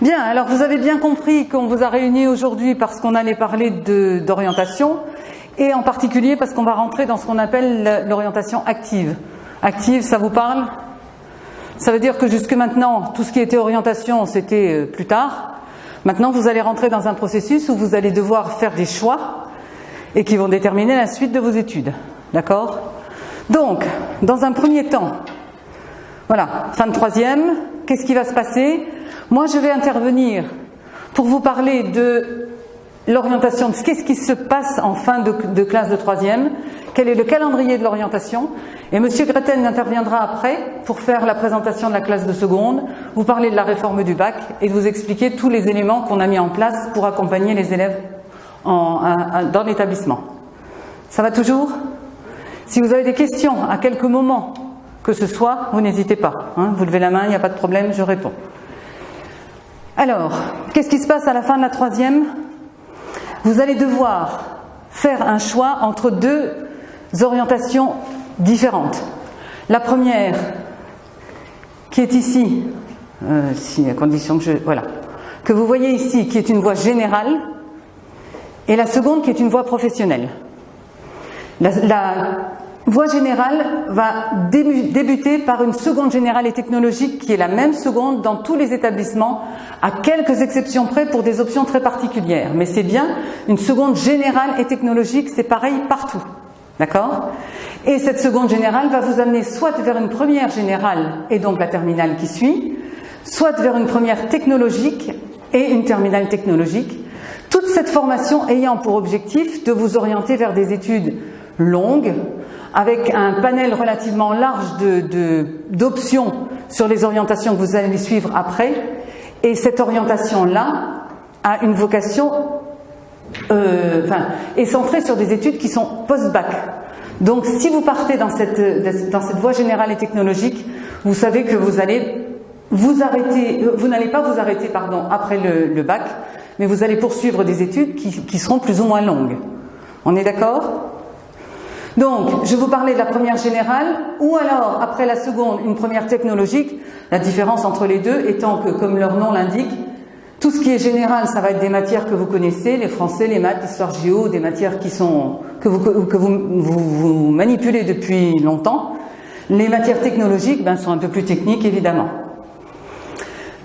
Bien, alors vous avez bien compris qu'on vous a réunis aujourd'hui parce qu'on allait parler d'orientation et en particulier parce qu'on va rentrer dans ce qu'on appelle l'orientation active. Active, ça vous parle? Ça veut dire que jusque maintenant, tout ce qui était orientation, c'était plus tard. Maintenant, vous allez rentrer dans un processus où vous allez devoir faire des choix et qui vont déterminer la suite de vos études. D'accord? Donc, dans un premier temps, voilà, fin de troisième, qu'est-ce qui va se passer? Moi, je vais intervenir pour vous parler de l'orientation, de qu'est-ce qui se passe en fin de classe de troisième, quel est le calendrier de l'orientation, et Monsieur Greten interviendra après pour faire la présentation de la classe de seconde, vous parler de la réforme du bac et vous expliquer tous les éléments qu'on a mis en place pour accompagner les élèves dans l'établissement. Ça va toujours? Si vous avez des questions à quelques moments que ce soit, vous n'hésitez pas. Vous levez la main, il n'y a pas de problème, je réponds. Alors, qu'est-ce qui se passe à la fin de la troisième? Vous allez devoir faire un choix entre deux orientations différentes. La première, qui est ici, si à condition que que vous voyez ici, qui est une voie générale, et la seconde qui est une voie professionnelle. La voie générale va débuter par une seconde générale et technologique qui est la même seconde dans tous les établissements, à quelques exceptions près pour des options très particulières. Mais c'est bien une seconde générale et technologique, c'est pareil partout. D'accord? Et cette seconde générale va vous amener soit vers une première générale et donc la terminale qui suit, soit vers une première technologique et une terminale technologique. Toute cette formation ayant pour objectif de vous orienter vers des études longues, avec un panel relativement large d'options sur les orientations que vous allez suivre après. Et cette orientation-là a une vocation est centrée sur des études qui sont post-bac. Donc si vous partez dans cette voie générale et technologique, vous savez que vous n'allez pas vous arrêter après le bac, mais vous allez poursuivre des études qui seront plus ou moins longues. On est d'accord ? Donc, je vous parlais de la première générale, ou alors, après la seconde, une première technologique. La différence entre les deux étant que, comme leur nom l'indique, tout ce qui est général, ça va être des matières que vous connaissez, les français, les maths, l'histoire géo, des matières que vous manipulez depuis longtemps. Les matières technologiques sont un peu plus techniques, évidemment.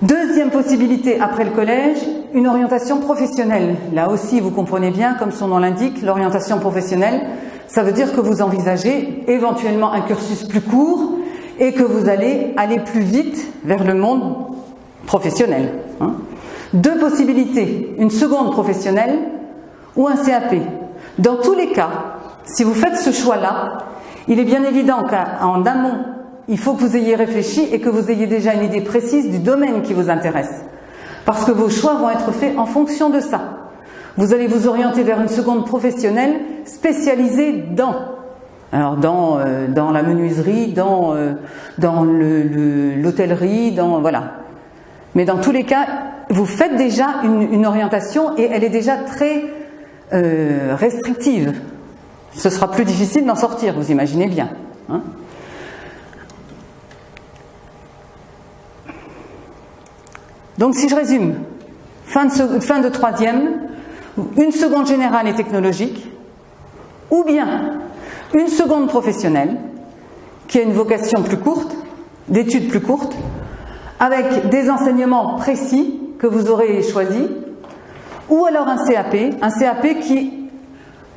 Deuxième possibilité, après le collège, une orientation professionnelle. Là aussi, vous comprenez bien, comme son nom l'indique, l'orientation professionnelle, ça veut dire que vous envisagez éventuellement un cursus plus court et que vous allez aller plus vite vers le monde professionnel. Deux possibilités, une seconde professionnelle ou un CAP. Dans tous les cas, si vous faites ce choix-là, il est bien évident qu'en amont, il faut que vous ayez réfléchi et que vous ayez déjà une idée précise du domaine qui vous intéresse. Parce que vos choix vont être faits en fonction de ça. Vous allez vous orienter vers une seconde professionnelle spécialisée dans la menuiserie, dans l'hôtellerie, voilà. Mais dans tous les cas, vous faites déjà une orientation et elle est déjà très restrictive. Ce sera plus difficile d'en sortir, vous imaginez bien. Donc si je résume, fin de troisième, une seconde générale et technologique, ou bien une seconde professionnelle, qui a une vocation plus courte, d'études plus courtes, avec des enseignements précis que vous aurez choisis, ou alors un CAP qui,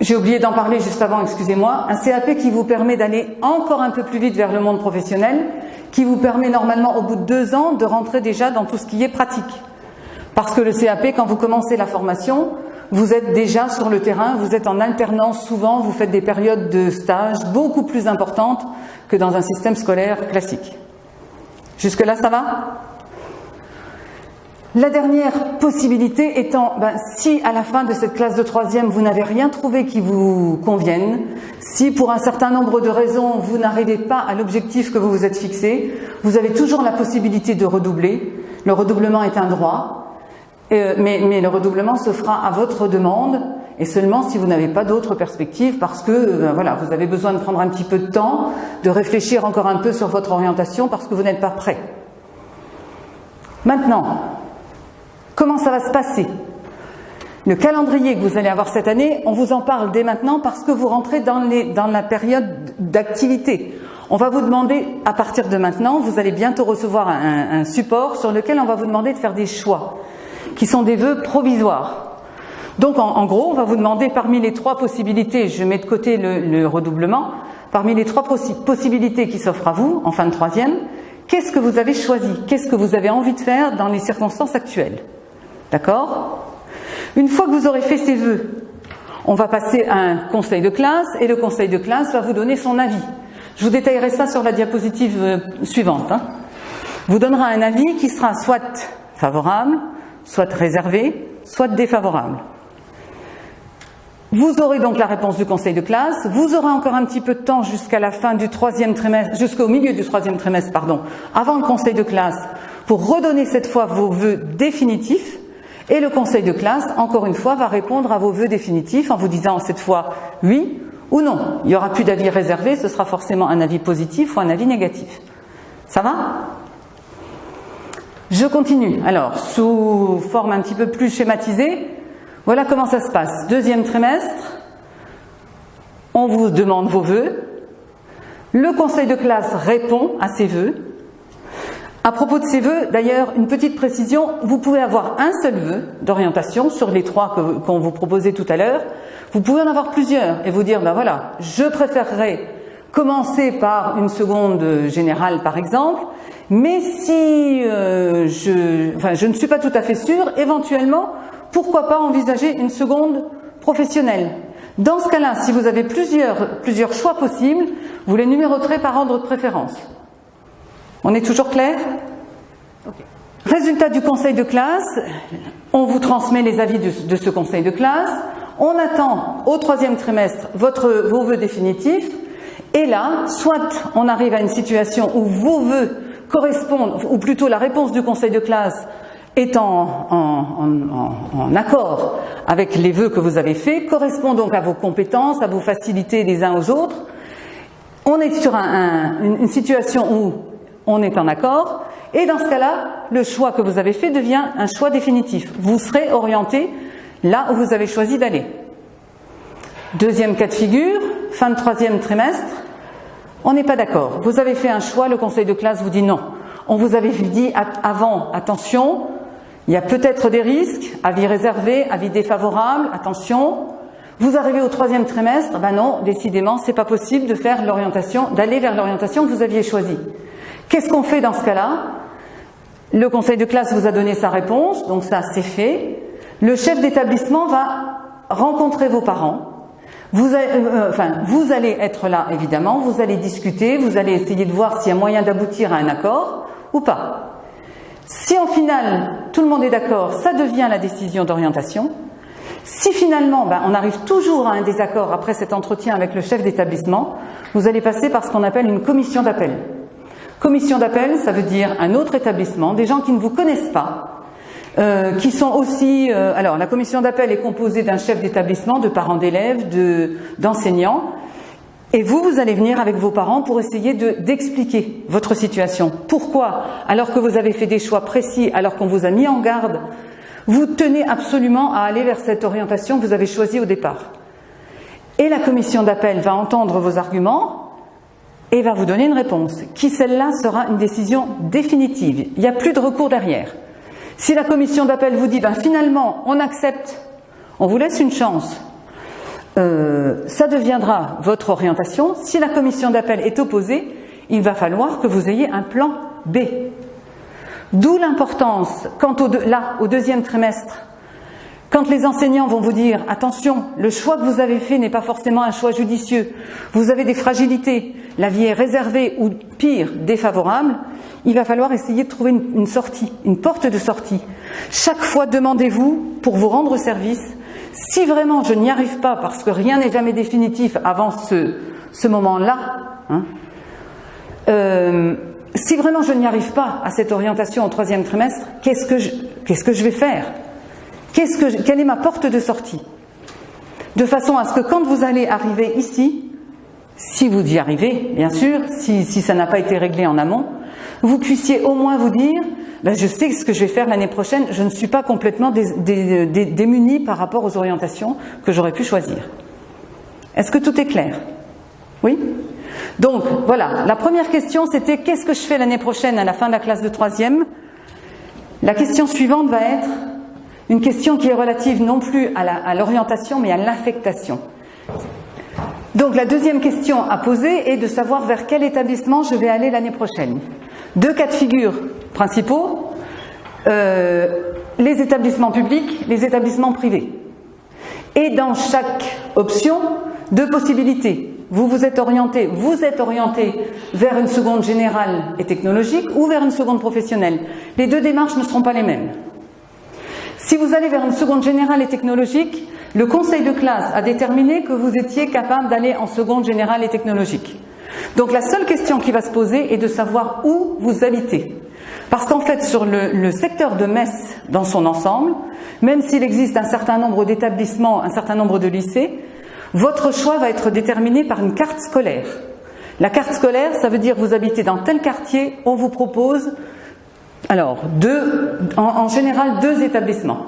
j'ai oublié d'en parler juste avant, excusez-moi, un CAP qui vous permet d'aller encore un peu plus vite vers le monde professionnel, qui vous permet normalement au bout de 2 ans de rentrer déjà dans tout ce qui est pratique. Parce que le CAP, quand vous commencez la formation, vous êtes déjà sur le terrain, vous êtes en alternance souvent, vous faites des périodes de stage beaucoup plus importantes que dans un système scolaire classique. Jusque-là, ça va ? La dernière possibilité étant, si à la fin de cette classe de troisième, vous n'avez rien trouvé qui vous convienne, si pour un certain nombre de raisons, vous n'arrivez pas à l'objectif que vous vous êtes fixé, vous avez toujours la possibilité de redoubler. Le redoublement est un droit. Mais le redoublement se fera à votre demande et seulement si vous n'avez pas d'autres perspectives parce que vous avez besoin de prendre un petit peu de temps, de réfléchir encore un peu sur votre orientation parce que vous n'êtes pas prêt. Maintenant, Comment ça va se passer? Le calendrier que vous allez avoir cette année, on vous en parle dès maintenant parce que vous rentrez dans la période d'activité. On va vous demander, à partir de maintenant, vous allez bientôt recevoir un support sur lequel on va vous demander de faire des choix, qui sont des vœux provisoires. Donc en gros, on va vous demander parmi les 3 possibilités, je mets de côté le redoublement, parmi les 3 possibilités qui s'offrent à vous, en fin de 3e, qu'est-ce que vous avez choisi? Qu'est-ce que vous avez envie de faire dans les circonstances actuelles? D'accord? Une fois que vous aurez fait ces vœux, on va passer à un conseil de classe et le conseil de classe va vous donner son avis. Je vous détaillerai ça sur la diapositive suivante. Vous donnera un avis qui sera soit favorable, soit réservé, soit défavorable. Vous aurez donc la réponse du conseil de classe, vous aurez encore un petit peu de temps jusqu'à la fin du 3e trimestre, jusqu'au milieu du 3e trimestre, avant le conseil de classe, pour redonner cette fois vos vœux définitifs. Et le conseil de classe, encore une fois, va répondre à vos vœux définitifs en vous disant cette fois oui ou non. Il n'y aura plus d'avis réservé, ce sera forcément un avis positif ou un avis négatif. Ça va? Je continue. Alors, sous forme un petit peu plus schématisée, voilà comment ça se passe. 2e trimestre, on vous demande vos vœux. Le conseil de classe répond à ces vœux. À propos de ces vœux, d'ailleurs, une petite précision, vous pouvez avoir un seul vœu d'orientation sur les 3 qu'on vous proposait tout à l'heure. Vous pouvez en avoir plusieurs et vous dire, ben voilà, je préférerais commencer par une seconde générale par exemple, mais si je ne suis pas tout à fait sûre, éventuellement, pourquoi pas envisager une seconde professionnelle. Dans ce cas-là, si vous avez plusieurs choix possibles, vous les numéroterez par ordre de préférence. On est toujours clair? Okay. Résultat du conseil de classe, on vous transmet les avis de ce conseil de classe, on attend au 3e trimestre vos vœux définitifs, et là, soit on arrive à une situation où vos vœux correspondent, ou plutôt la réponse du conseil de classe est en accord avec les vœux que vous avez faits, correspond donc à vos compétences, à vos facilités les uns aux autres. On est sur une situation où on est en accord, et dans ce cas-là, le choix que vous avez fait devient un choix définitif. Vous serez orienté là où vous avez choisi d'aller. 2e cas de figure, fin de 3e trimestre, on n'est pas d'accord. Vous avez fait un choix, le conseil de classe vous dit non. On vous avait dit avant, attention, il y a peut-être des risques, avis réservé, avis défavorable, attention. Vous arrivez au 3e trimestre, ben non, décidément, c'est pas possible de faire l'orientation, d'aller vers l'orientation que vous aviez choisie. Qu'est-ce qu'on fait dans ce cas-là? Le conseil de classe vous a donné sa réponse, donc ça c'est fait. Le chef d'établissement va rencontrer vos parents. Vous allez être là évidemment, vous allez discuter, vous allez essayer de voir s'il y a moyen d'aboutir à un accord ou pas. Si en final tout le monde est d'accord, ça devient la décision d'orientation. Si finalement on arrive toujours à un désaccord après cet entretien avec le chef d'établissement, vous allez passer par ce qu'on appelle une commission d'appel. Commission d'appel, ça veut dire un autre établissement, des gens qui ne vous connaissent pas, qui sont aussi... alors, la commission d'appel est composée d'un chef d'établissement, de parents d'élèves, d'enseignants, et vous allez venir avec vos parents pour essayer d'expliquer votre situation. Pourquoi, alors que vous avez fait des choix précis, alors qu'on vous a mis en garde, vous tenez absolument à aller vers cette orientation que vous avez choisie au départ. Et la commission d'appel va entendre vos arguments, et va vous donner une réponse, qui celle-là sera une décision définitive. Il n'y a plus de recours derrière. Si la commission d'appel vous dit, finalement, on accepte, on vous laisse une chance, ça deviendra votre orientation. Si la commission d'appel est opposée, il va falloir que vous ayez un plan B. D'où l'importance, au 2e trimestre, quand les enseignants vont vous dire « Attention, le choix que vous avez fait n'est pas forcément un choix judicieux, vous avez des fragilités, la vie est réservée ou pire, défavorable », il va falloir essayer de trouver une sortie, une porte de sortie. Chaque fois, demandez-vous, pour vous rendre service, si vraiment je n'y arrive pas, parce que rien n'est jamais définitif avant ce moment-là, si vraiment je n'y arrive pas à cette orientation au 3e trimestre, qu'est-ce que je vais faire ? Quelle est ma porte de sortie? De façon à ce que quand vous allez arriver ici, si vous y arrivez, bien sûr, si ça n'a pas été réglé en amont, vous puissiez au moins vous dire, ben je sais ce que je vais faire l'année prochaine, je ne suis pas complètement démunie par rapport aux orientations que j'aurais pu choisir. Est-ce que tout est clair? Oui? Donc voilà, la première question c'était qu'est-ce que je fais l'année prochaine à la fin de la classe de 3e? La question suivante va être une question qui est relative non plus à l'orientation mais à l'affectation. Donc la deuxième question à poser est de savoir vers quel établissement je vais aller l'année prochaine. Deux cas de figure principaux, les établissements publics, les établissements privés. Et dans chaque option, deux possibilités. Vous êtes orienté vers une seconde générale et technologique ou vers une seconde professionnelle. Les deux démarches ne seront pas les mêmes. Si vous allez vers une seconde générale et technologique, le conseil de classe a déterminé que vous étiez capable d'aller en seconde générale et technologique. Donc la seule question qui va se poser est de savoir où vous habitez. Parce qu'en fait, sur le secteur de Metz dans son ensemble, même s'il existe un certain nombre d'établissements, un certain nombre de lycées, votre choix va être déterminé par une carte scolaire. La carte scolaire, ça veut dire vous habitez dans tel quartier, on vous propose alors en général 2 établissements.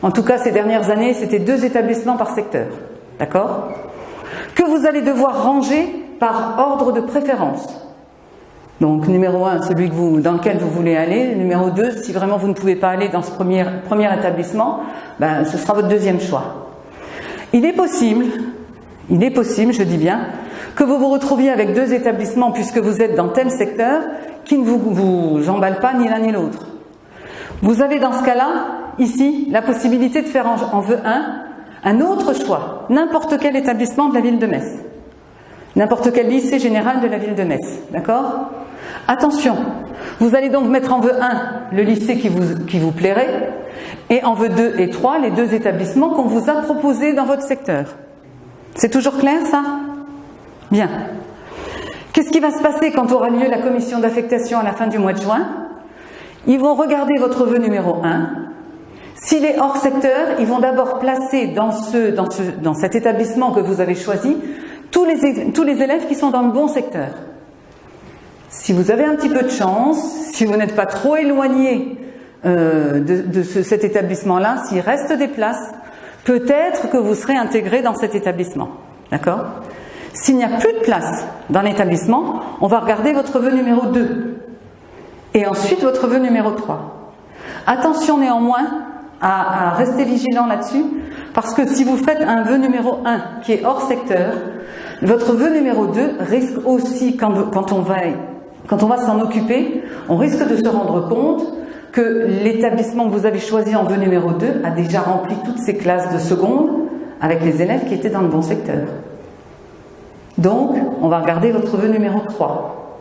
En tout cas, ces dernières années, c'était 2 établissements par secteur. D'accord? Que vous allez devoir ranger par ordre de préférence. Donc, numéro 1, celui dans lequel vous voulez aller. Numéro 2, si vraiment vous ne pouvez pas aller dans ce premier établissement, ben, ce sera votre deuxième choix. Il est possible, je dis bien, que vous vous retrouviez avec 2 établissements puisque vous êtes dans tel secteur qui ne vous emballent pas ni l'un ni l'autre. Vous avez dans ce cas-là, ici, la possibilité de faire en vœu 1 autre choix, n'importe quel établissement de la ville de Metz, n'importe quel lycée général de la ville de Metz, d'accord? Attention, vous allez donc mettre en vœu 1 le lycée qui vous plairait, et en vœu 2 et 3 les 2 établissements qu'on vous a proposés dans votre secteur. C'est toujours clair ça? Bien. Qu'est-ce qui va se passer quand aura lieu la commission d'affectation à la fin du mois de juin? Ils vont regarder votre vœu numéro 1. S'il est hors secteur, ils vont d'abord placer dans cet établissement que vous avez choisi tous les élèves qui sont dans le bon secteur. Si vous avez un petit peu de chance, si vous n'êtes pas trop éloigné cet établissement-là, s'il reste des places, peut-être que vous serez intégré dans cet établissement. D'accord? S'il n'y a plus de place dans l'établissement, on va regarder votre vœu numéro 2 et ensuite votre vœu numéro 3. Attention néanmoins à rester vigilant là-dessus, parce que si vous faites un vœu numéro 1 qui est hors secteur, votre vœu numéro 2 risque aussi, quand on va s'en occuper, on risque de se rendre compte que l'établissement que vous avez choisi en vœu numéro 2 a déjà rempli toutes ses classes de seconde avec les élèves qui étaient dans le bon secteur. Donc, on va regarder votre vœu numéro 3.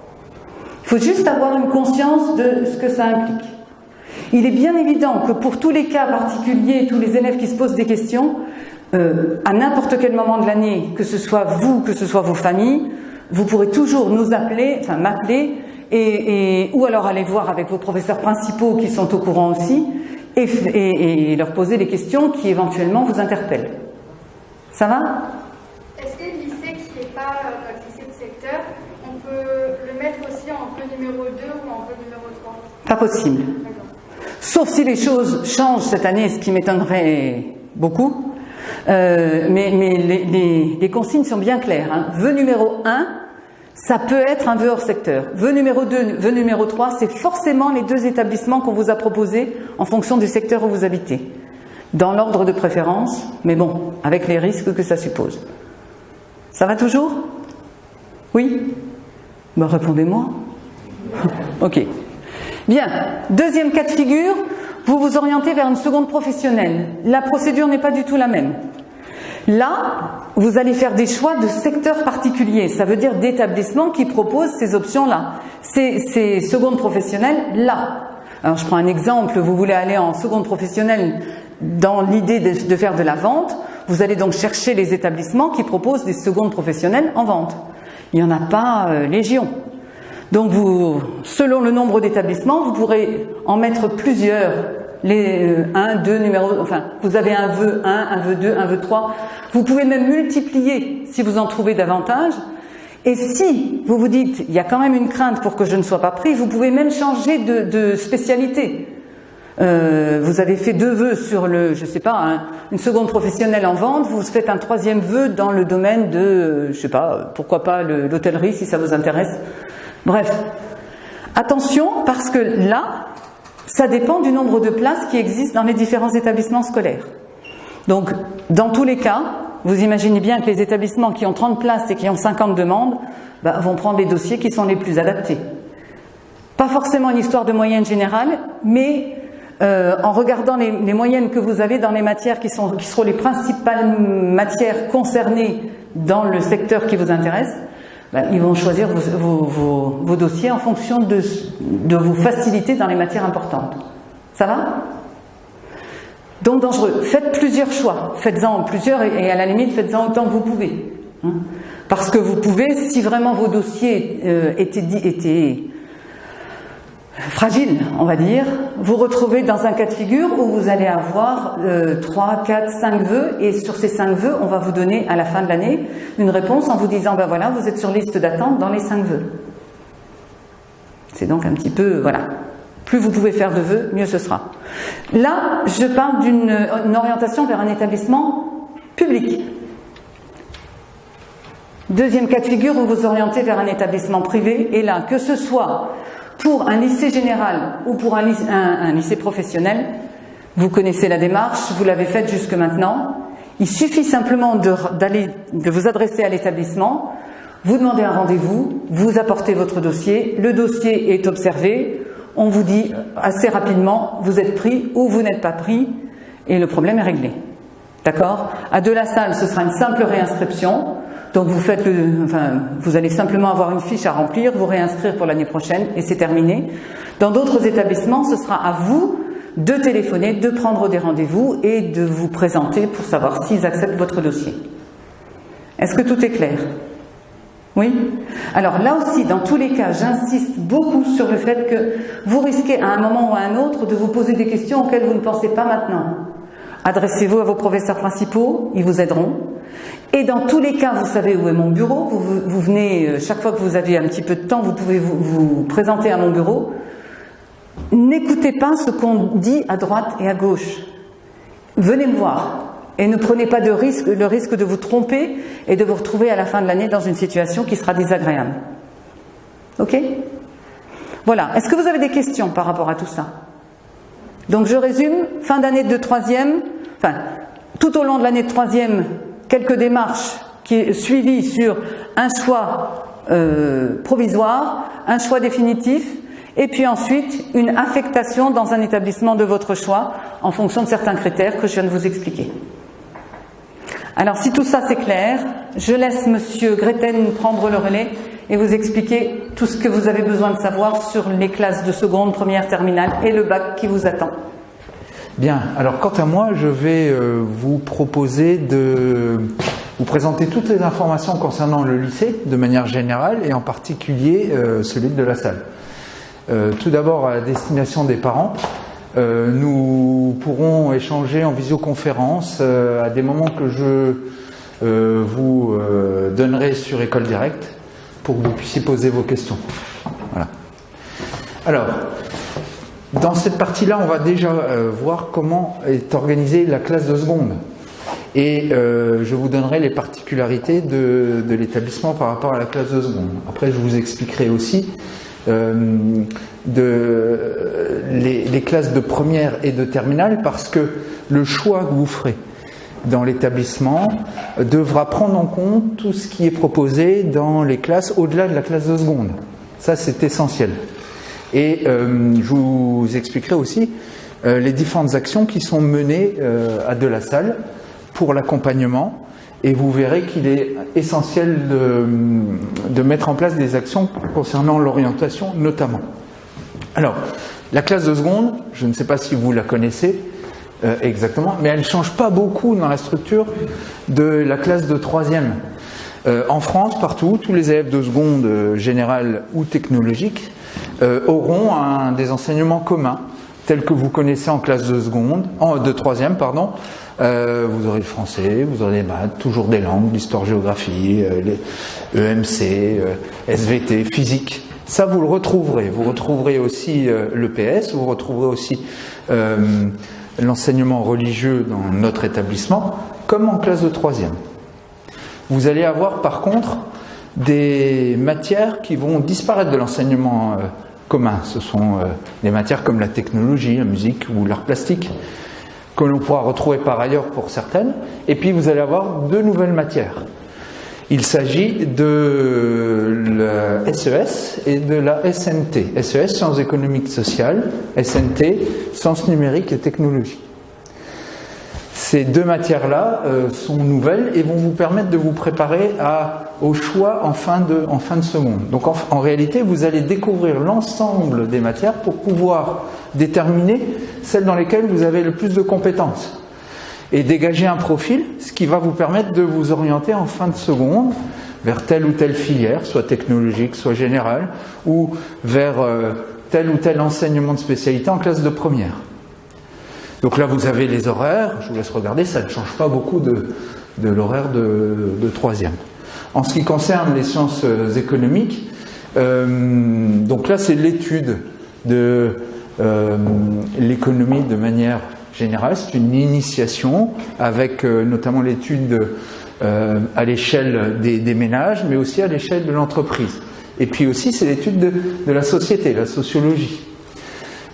Il faut juste avoir une conscience de ce que ça implique. Il est bien évident que pour tous les cas particuliers, tous les élèves qui se posent des questions, à n'importe quel moment de l'année, que ce soit vous, que ce soit vos familles, vous pourrez toujours nous appeler, enfin m'appeler, ou alors aller voir avec vos professeurs principaux qui sont au courant aussi, et leur poser les questions qui éventuellement vous interpellent. Ça va? Est-ce que le lycée qui n'est pas notre lycée de secteur, on peut le mettre aussi en vœu numéro 2 ou en vœu numéro 3? Pas possible. Sauf si les choses changent cette année, ce qui m'étonnerait beaucoup. Mais les consignes sont bien claires. Hein. Vœu numéro 1, ça peut être un vœu hors secteur. Vœu numéro 2, vœu numéro 3, c'est forcément les 2 établissements qu'on vous a proposés en fonction du secteur où vous habitez. Dans l'ordre de préférence, mais bon, avec les risques que ça suppose. Ça va toujours? Oui? Ben répondez-moi. Ok. Bien. Deuxième cas de figure, vous vous orientez vers une seconde professionnelle. La procédure n'est pas du tout la même. Là, vous allez faire des choix de secteurs particuliers. Ça veut dire d'établissements qui proposent ces options-là. Ces secondes professionnelles, là. Alors, je prends un exemple. Vous voulez aller en seconde professionnelle dans l'idée de faire de la vente. Vous allez donc chercher les établissements qui proposent des secondes professionnelles en vente. Il n'y en a pas légion. Donc, selon le nombre d'établissements, vous pourrez en mettre plusieurs. Les 1, 2 numéros, enfin, vous avez un vœu 1, un vœu 2, un vœu 3. Vous pouvez même multiplier si vous en trouvez davantage. Et si vous vous dites, il y a quand même une crainte pour que je ne sois pas pris, vous pouvez même changer de spécialité. Vous avez fait 2 vœux sur je sais pas, une seconde professionnelle en vente, vous faites un 3e vœu dans le domaine de, je sais pas, pourquoi pas l'hôtellerie si ça vous intéresse. Bref, attention parce que là, ça dépend du nombre de places qui existent dans les différents établissements scolaires. Donc, dans tous les cas, vous imaginez bien que les établissements qui ont 30 places et qui ont 50 demandes vont prendre les dossiers qui sont les plus adaptés. Pas forcément une histoire de moyenne générale, mais en regardant les moyennes que vous avez dans les matières qui seront les principales matières concernées dans le secteur qui vous intéresse, ils vont choisir vos dossiers en fonction de vos facilités dans les matières importantes. Ça va ? Donc dangereux. Faites plusieurs choix. Faites-en plusieurs et à la limite, faites-en autant que vous pouvez. Parce que vous pouvez, si vraiment vos dossiers étaient fragiles, on va dire, vous retrouvez dans un cas de figure où vous allez avoir 3, 4, 5 vœux et sur ces 5 vœux, on va vous donner à la fin de l'année une réponse en vous disant voilà, vous êtes sur liste d'attente dans les 5 vœux. C'est donc un petit peu, voilà. Plus vous pouvez faire de vœux, mieux ce sera. Là, je parle d'une orientation vers un établissement public. Deuxième cas de figure, où vous orientez vers un établissement privé. Et là, que ce soit pour un lycée général ou pour un lycée professionnel, vous connaissez la démarche, vous l'avez faite jusque maintenant. Il suffit simplement de vous adresser à l'établissement, vous demandez un rendez-vous, vous apportez votre dossier, le dossier est observé, on vous dit assez rapidement, vous êtes pris ou vous n'êtes pas pris, et le problème est réglé. D'accord ? À De La Salle, ce sera une simple réinscription. Donc vous allez simplement avoir une fiche à remplir, vous réinscrire pour l'année prochaine et c'est terminé. Dans d'autres établissements, ce sera à vous de téléphoner, de prendre des rendez-vous et de vous présenter pour savoir s'ils acceptent votre dossier. Est-ce que tout est clair ? Oui ? Alors là aussi, dans tous les cas, j'insiste beaucoup sur le fait que vous risquez à un moment ou à un autre de vous poser des questions auxquelles vous ne pensez pas maintenant. Adressez-vous à vos professeurs principaux, ils vous aideront. Et dans tous les cas, vous savez où est mon bureau, vous venez, chaque fois que vous avez un petit peu de temps, vous pouvez vous présenter à mon bureau. N'écoutez pas ce qu'on dit à droite et à gauche. Venez me voir et ne prenez pas le risque de vous tromper et de vous retrouver à la fin de l'année dans une situation qui sera désagréable. Ok ? Voilà. Est-ce que vous avez des questions par rapport à tout ça ? Donc je résume, fin d'année de 3e, tout au long de l'année de 3e, quelques démarches suivies sur un choix provisoire, un choix définitif, et puis ensuite une affectation dans un établissement de votre choix en fonction de certains critères que je viens de vous expliquer. Alors si tout ça c'est clair, je laisse Monsieur Greten prendre le relais et vous expliquer tout ce que vous avez besoin de savoir sur les classes de seconde, première, terminale et le bac qui vous attend. Bien, alors quant à moi, je vais vous proposer de vous présenter toutes les informations concernant le lycée de manière générale et en particulier celui de La Salle. Tout d'abord à la destination des parents, nous pourrons échanger en visioconférence à des moments que je vous donnerai sur École Directe pour que vous puissiez poser vos questions. Voilà. Alors, dans cette partie-là, on va déjà voir comment est organisée la classe de seconde. Et je vous donnerai les particularités de l'établissement par rapport à la classe de seconde. Après, je vous expliquerai aussi les classes de première et de terminale parce que le choix que vous ferez dans l'établissement devra prendre en compte tout ce qui est proposé dans les classes au-delà de la classe de seconde. Ça, c'est essentiel. Et je vous expliquerai aussi les différentes actions qui sont menées à De La Salle pour l'accompagnement. Et vous verrez qu'il est essentiel de mettre en place des actions concernant l'orientation notamment. Alors, la classe de seconde, je ne sais pas si vous la connaissez exactement, mais elle ne change pas beaucoup dans la structure de la classe de troisième. En France, partout, tous les élèves de seconde générale ou technologique auront des enseignements communs tels que vous connaissez en classe de troisième, pardon. Vous aurez le français, vous aurez les maths, toujours des langues, l'histoire-géographie, les EMC, SVT, physique. Ça, vous le retrouverez. Vous retrouverez aussi l'EPS, vous retrouverez aussi l'enseignement religieux dans notre établissement, comme en classe de troisième. Vous allez avoir par contre des matières qui vont disparaître de l'enseignement commun. Ce sont des matières comme la technologie, la musique ou l'art plastique, que l'on pourra retrouver par ailleurs pour certaines. Et puis vous allez avoir deux nouvelles matières. Il s'agit de la SES et de la SNT. SES, sciences économiques sociales, SNT, sciences numériques et technologies. Ces deux matières-là sont nouvelles et vont vous permettre de vous préparer au choix en fin de seconde. Donc en réalité, vous allez découvrir l'ensemble des matières pour pouvoir déterminer celles dans lesquelles vous avez le plus de compétences et dégager un profil, ce qui va vous permettre de vous orienter en fin de seconde vers telle ou telle filière, soit technologique, soit générale, ou vers tel ou tel enseignement de spécialité en classe de première. Donc là, vous avez les horaires, je vous laisse regarder, ça ne change pas beaucoup de l'horaire de troisième. En ce qui concerne les sciences économiques, donc là, c'est l'étude de l'économie de manière générale. C'est une initiation avec notamment l'étude à l'échelle des ménages, mais aussi à l'échelle de l'entreprise. Et puis aussi, c'est l'étude de la société, la sociologie.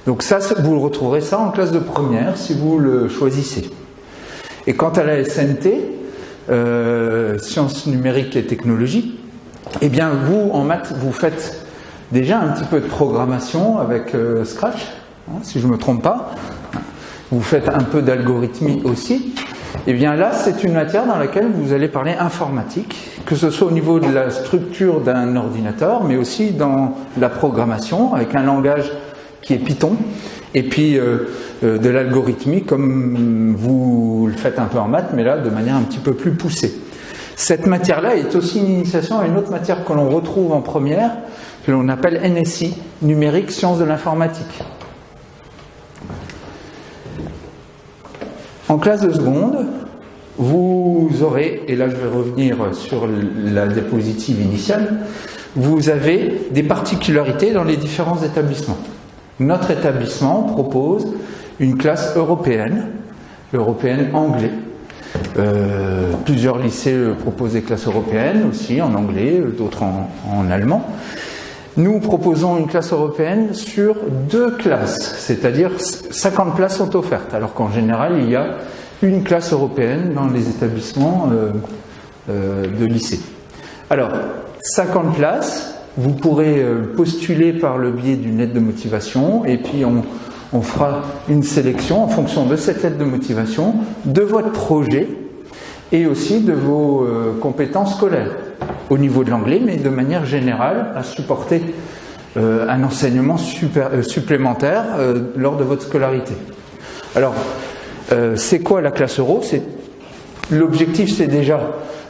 Donc ça, vous retrouverez ça en classe de première si vous le choisissez. Et quant à la SNT, sciences numériques et technologies, eh bien vous, en maths, vous faites déjà un petit peu de programmation avec Scratch, hein, si je ne me trompe pas. Vous faites un peu d'algorithmie aussi. Eh bien là, c'est une matière dans laquelle vous allez parler informatique, que ce soit au niveau de la structure d'un ordinateur, mais aussi dans la programmation, avec un langage qui est Python, et puis de l'algorithmie, comme vous le faites un peu en maths, mais là, de manière un petit peu plus poussée. Cette matière-là est aussi une initiation à une autre matière que l'on retrouve en première, que l'on appelle NSI, numérique, sciences de l'informatique. En classe de seconde, vous aurez, et là je vais revenir sur la diapositive initiale, vous avez des particularités dans les différents établissements. Notre établissement propose une classe européenne anglais. Plusieurs lycées proposent des classes européennes aussi en anglais, d'autres en allemand. Nous proposons une classe européenne sur 2 classes, c'est-à-dire 50 places sont offertes, alors qu'en général il y a une classe européenne dans les établissements de lycée. Alors, 50 places, vous pourrez postuler par le biais d'une lettre de motivation et puis on fera une sélection en fonction de cette lettre de motivation, de votre projet et aussi de vos compétences scolaires, au niveau de l'anglais, mais de manière générale à supporter un enseignement supplémentaire lors de votre scolarité. Alors, c'est quoi la classe euro ? L'objectif, c'est déjà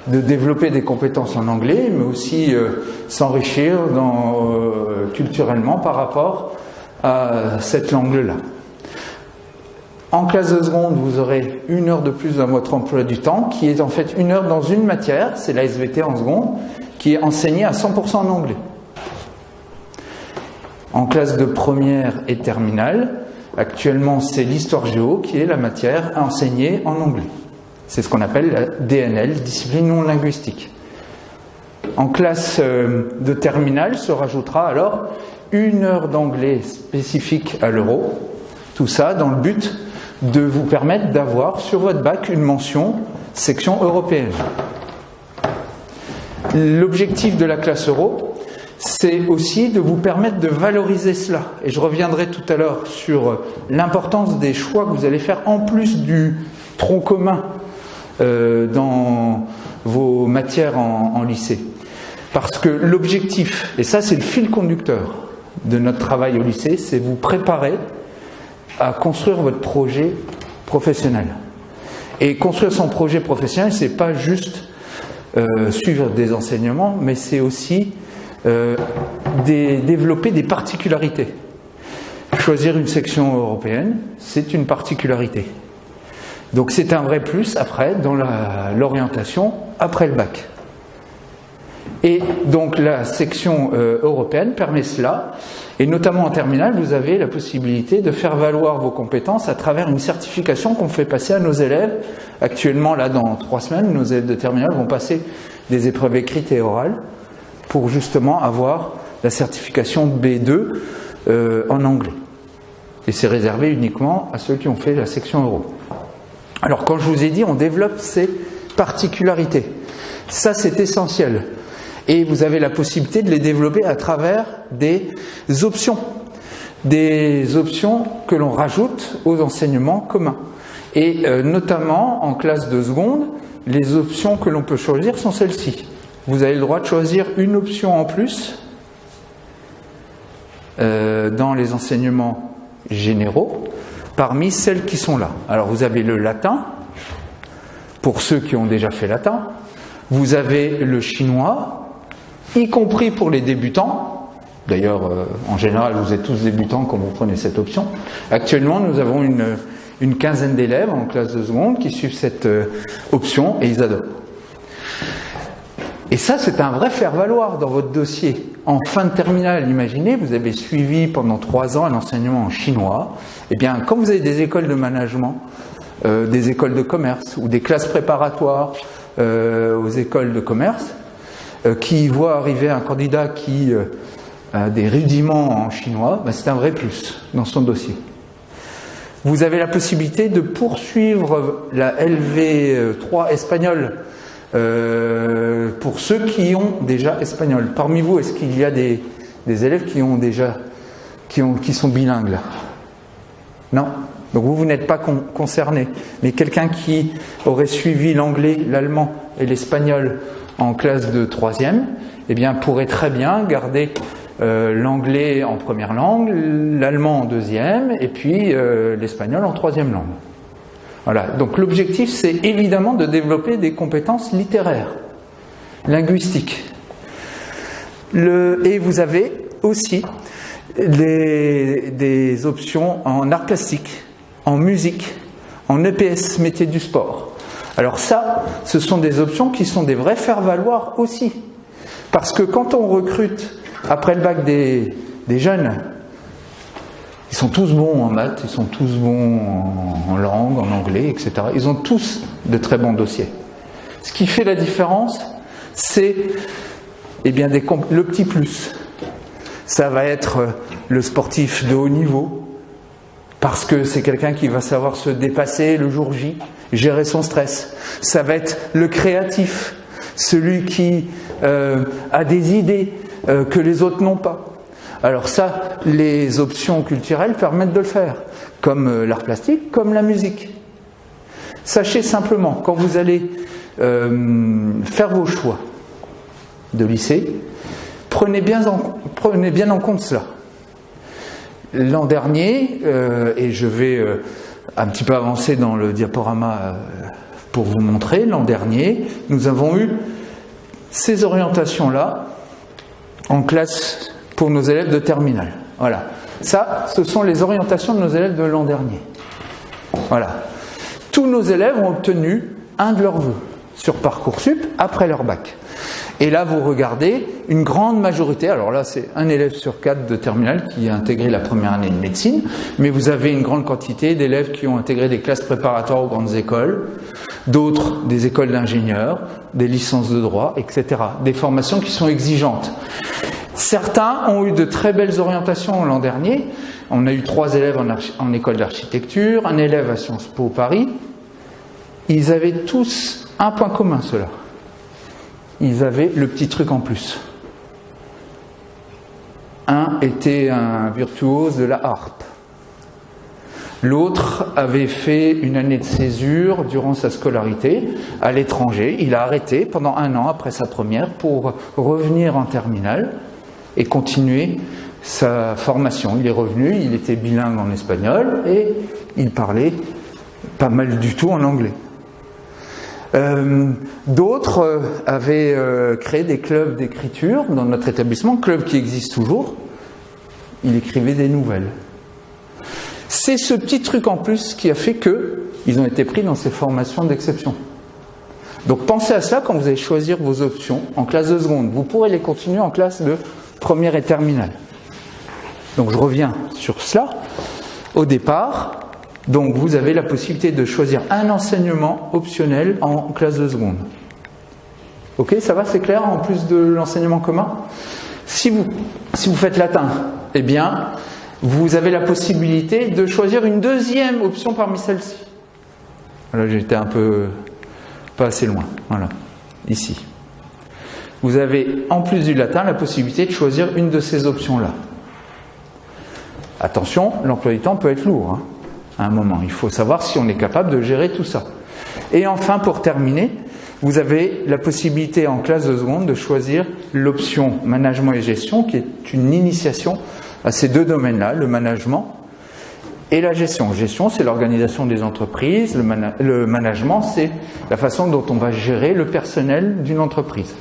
de développer des compétences en anglais, mais aussi s'enrichir culturellement par rapport à cette langue-là. En classe de seconde, vous aurez 1 heure de plus dans votre emploi du temps, qui est en fait 1 heure dans une matière, c'est la SVT en seconde, qui est enseignée à 100% en anglais. En classe de première et terminale, actuellement c'est l'histoire géo qui est la matière enseignée en anglais. C'est ce qu'on appelle la DNL, discipline non linguistique. En classe de terminale se rajoutera alors 1 heure d'anglais spécifique à l'euro, tout ça dans le but de vous permettre d'avoir sur votre bac une mention section européenne. L'objectif de la classe euro, c'est aussi de vous permettre de valoriser cela. Et je reviendrai tout à l'heure sur l'importance des choix que vous allez faire en plus du tronc commun dans vos matières en lycée. Parce que l'objectif, et ça c'est le fil conducteur de notre travail au lycée, c'est vous préparer à construire votre projet professionnel. Et construire son projet professionnel, c'est pas juste suivre des enseignements, mais c'est aussi développer des particularités. choisir une section européenne, c'est une particularité. Donc c'est un vrai plus après dans l'orientation après le bac. Et donc la section européenne permet cela, et notamment en terminale, vous avez la possibilité de faire valoir vos compétences à travers une certification qu'on fait passer à nos élèves. Actuellement, là, dans 3 semaines, nos élèves de terminale vont passer des épreuves écrites et orales pour justement avoir la certification B2 en anglais. Et c'est réservé uniquement à ceux qui ont fait la section euro. Alors, quand je vous ai dit, on développe ces particularités. Ça, c'est essentiel. Et vous avez la possibilité de les développer à travers des options que l'on rajoute aux enseignements communs. Et notamment, en classe de seconde, les options que l'on peut choisir sont celles-ci. Vous avez le droit de choisir une option en plus dans les enseignements généraux, parmi celles qui sont là. Alors vous avez le latin, pour ceux qui ont déjà fait latin, vous avez le chinois, y compris pour les débutants. D'ailleurs, en général, vous êtes tous débutants quand vous prenez cette option. Actuellement, nous avons une quinzaine d'élèves en classe de seconde qui suivent cette option et ils adorent. Et ça, c'est un vrai faire-valoir dans votre dossier. En fin de terminale, imaginez, vous avez suivi pendant 3 ans un enseignement en chinois. Eh bien, quand vous avez des écoles de management, des écoles de commerce ou des classes préparatoires aux écoles de commerce, qui voit arriver un candidat qui a des rudiments en chinois, ben c'est un vrai plus dans son dossier. Vous avez la possibilité de poursuivre la LV3 espagnole pour ceux qui ont déjà espagnol. Parmi vous, est-ce qu'il y a des élèves qui sont bilingues là? Non. Donc vous n'êtes pas concerné. Mais quelqu'un qui aurait suivi l'anglais, l'allemand et l'espagnol en classe de 3e, eh bien, pourrait très bien garder l'anglais en première langue, l'allemand en 2e, et puis l'espagnol en 3e langue. Voilà. Donc l'objectif, c'est évidemment de développer des compétences littéraires, linguistiques. Et vous avez aussi des options en arts plastiques, en musique, en EPS, métier du sport. Alors ça, ce sont des options qui sont des vrais faire-valoir aussi. Parce que quand on recrute, après le bac des jeunes, ils sont tous bons en maths, ils sont tous bons en langue, en anglais, etc. Ils ont tous de très bons dossiers. Ce qui fait la différence, c'est le petit plus. Ça va être le sportif de haut niveau, parce que c'est quelqu'un qui va savoir se dépasser le jour J, gérer son stress. Ça va être le créatif, celui qui a des idées que les autres n'ont pas. Alors ça, les options culturelles permettent de le faire, comme l'art plastique, comme la musique. Sachez simplement, quand vous allez faire vos choix de lycée, prenez bien en compte cela. L'an dernier, et je vais un petit peu avancer dans le diaporama pour vous montrer, l'an dernier, nous avons eu ces orientations-là en classe pour nos élèves de terminale. Voilà. Ça, ce sont les orientations de nos élèves de l'an dernier. Voilà. Tous nos élèves ont obtenu un de leurs vœux sur Parcoursup après leur bac. Et là, vous regardez, une grande majorité, alors là, c'est un élève sur 4 de terminale qui a intégré la première année de médecine, mais vous avez une grande quantité d'élèves qui ont intégré des classes préparatoires aux grandes écoles, d'autres des écoles d'ingénieurs, des licences de droit, etc. Des formations qui sont exigeantes. Certains ont eu de très belles orientations l'an dernier. On a eu 3 élèves en école d'architecture, un élève à Sciences Po Paris. Ils avaient tous un point commun, ceux-là. Ils avaient le petit truc en plus. Un était un virtuose de la harpe. L'autre avait fait une année de césure durant sa scolarité à l'étranger. Il a arrêté pendant 1 an après sa première pour revenir en terminale et continuer sa formation. Il est revenu, il était bilingue en espagnol et il parlait pas mal du tout en anglais. D'autres avaient créé des clubs d'écriture dans notre établissement, club qui existe toujours. Il écrivait des nouvelles. C'est ce petit truc en plus qui a fait qu'ils ont été pris dans ces formations d'exception. Donc pensez à cela quand vous allez choisir vos options en classe de seconde. Vous pourrez les continuer en classe de première et terminale. Donc je reviens sur cela. Au départ, donc vous avez la possibilité de choisir un enseignement optionnel en classe de seconde. Ok, ça va, c'est clair, en plus de l'enseignement commun? Si vous faites latin, eh bien, vous avez la possibilité de choisir une deuxième option parmi celles-ci. Là, j'étais un peu pas assez loin. Voilà, ici. Vous avez, en plus du latin, la possibilité de choisir une de ces options-là. Attention, l'emploi du temps peut être lourd, hein, à un moment. Il faut savoir si on est capable de gérer tout ça. Et enfin, pour terminer, vous avez la possibilité en classe de seconde de choisir l'option management et gestion, qui est une initiation à ces deux domaines-là, le management et la gestion. Gestion, c'est l'organisation des entreprises. Le management, c'est la façon dont on va gérer le personnel d'une entreprise.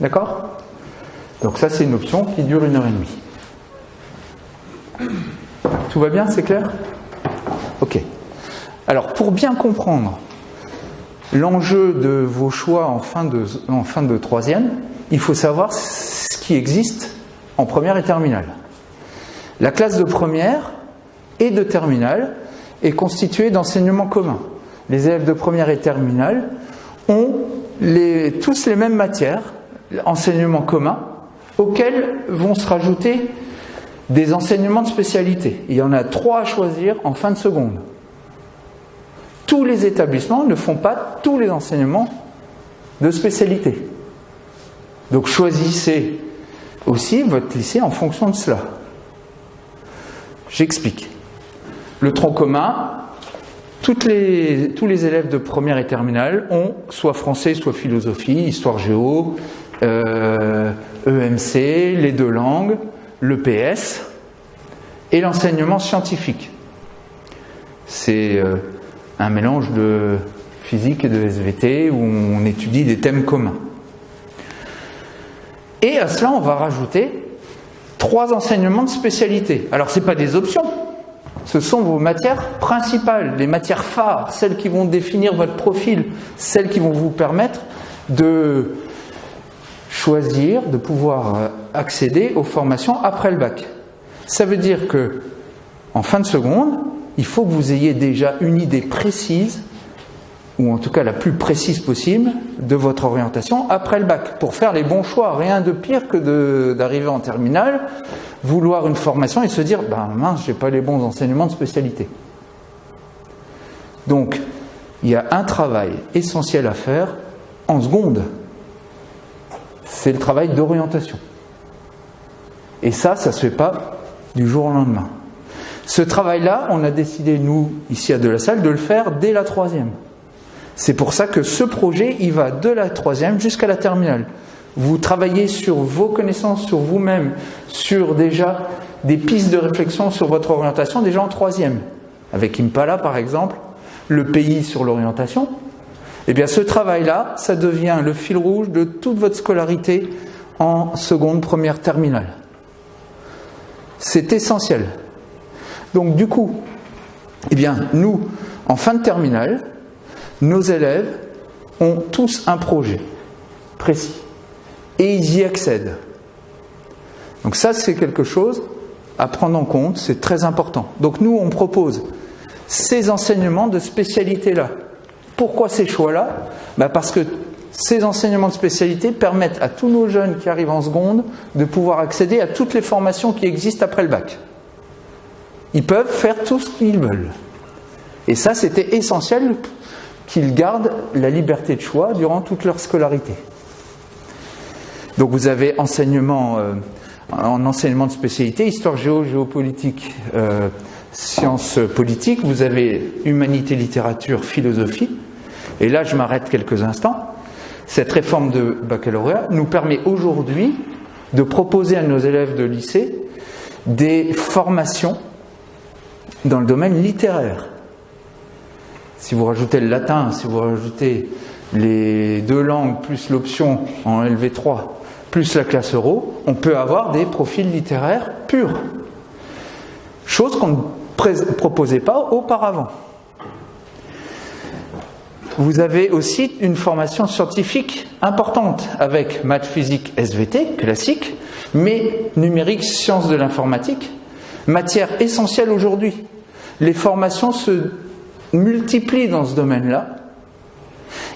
D'accord? Donc ça, c'est une option qui dure 1h30. Tout va bien, c'est clair? Ok. Alors, pour bien comprendre l'enjeu de vos choix en fin de troisième, il faut savoir ce qui existe en première et terminale. La classe de première et de terminale est constituée d'enseignements communs. Les élèves de première et terminale ont tous les mêmes matières, enseignements communs, auxquels vont se rajouter des enseignements de spécialité. Il y en a 3 à choisir en fin de seconde. Tous les établissements ne font pas tous les enseignements de spécialité. Donc choisissez aussi votre lycée en fonction de cela. J'explique. Le tronc commun, tous les élèves de première et terminale ont soit français, soit philosophie, histoire géo, EMC, les 2 langues, l'EPS et l'enseignement scientifique. C'est un mélange de physique et de SVT où on étudie des thèmes communs. Et à cela, on va rajouter 3 enseignements de spécialité. Alors, ce n'est pas des options, ce sont vos matières principales, les matières phares, celles qui vont définir votre profil, celles qui vont vous permettre de choisir, de pouvoir accéder aux formations après le bac. Ça veut dire que, en fin de seconde, il faut que vous ayez déjà une idée précise, ou en tout cas la plus précise possible, de votre orientation après le bac, pour faire les bons choix. Rien de pire que d'arriver en terminale, vouloir une formation et se dire « mince, j'ai pas les bons enseignements de spécialité ». Donc, il y a un travail essentiel à faire en seconde. C'est le travail d'orientation. Et ça se fait pas du jour au lendemain. Ce travail-là, on a décidé, nous, ici à De La Salle, de le faire dès la 3e. C'est pour ça que ce projet, il va de la 3e jusqu'à la terminale. Vous travaillez sur vos connaissances, sur vous-même, sur déjà des pistes de réflexion sur votre orientation déjà en 3e. Avec Impala, par exemple, le pays sur l'orientation. Eh bien, ce travail-là, ça devient le fil rouge de toute votre scolarité en seconde, première, terminale. C'est essentiel. Donc, du coup, eh bien, nous, en fin de terminale, nos élèves ont tous un projet précis. Et ils y accèdent. Donc ça, c'est quelque chose à prendre en compte, c'est très important. Donc nous, on propose ces enseignements de spécialité-là. Pourquoi ces choix-là? Parce que ces enseignements de spécialité permettent à tous nos jeunes qui arrivent en seconde de pouvoir accéder à toutes les formations qui existent après le bac. Ils peuvent faire tout ce qu'ils veulent. Et ça, c'était essentiel qu'ils gardent la liberté de choix durant toute leur scolarité. Donc vous avez enseignement de spécialité, histoire géo, géopolitique, sciences politiques, vous avez humanité, littérature, philosophie. Et là, je m'arrête quelques instants. Cette réforme de baccalauréat nous permet aujourd'hui de proposer à nos élèves de lycée des formations dans le domaine littéraire. Si vous rajoutez le latin, si vous rajoutez les 2 langues, plus l'option en LV3, plus la classe euro, on peut avoir des profils littéraires purs. Chose qu'on ne proposait pas auparavant. Vous avez aussi une formation scientifique importante avec maths, physique, SVT, classique, mais numérique, sciences de l'informatique, matière essentielle aujourd'hui. Les formations se multiplient dans ce domaine-là.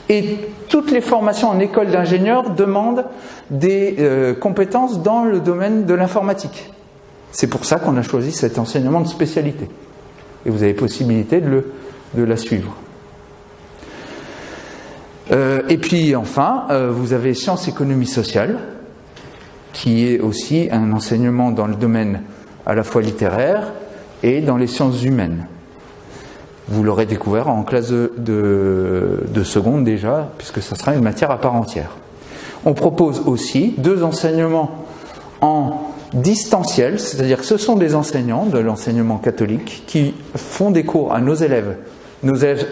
Et toutes les formations en école d'ingénieur demandent des compétences dans le domaine de l'informatique. C'est pour ça qu'on a choisi cet enseignement de spécialité. Et vous avez possibilité de la suivre. Et puis enfin, vous avez sciences, économie sociale, qui est aussi un enseignement dans le domaine à la fois littéraire et dans les sciences humaines. Vous l'aurez découvert en classe de seconde déjà, puisque ça sera une matière à part entière. On propose aussi 2 enseignements en distanciel, c'est-à-dire que ce sont des enseignants de l'enseignement catholique qui font des cours à nos élèves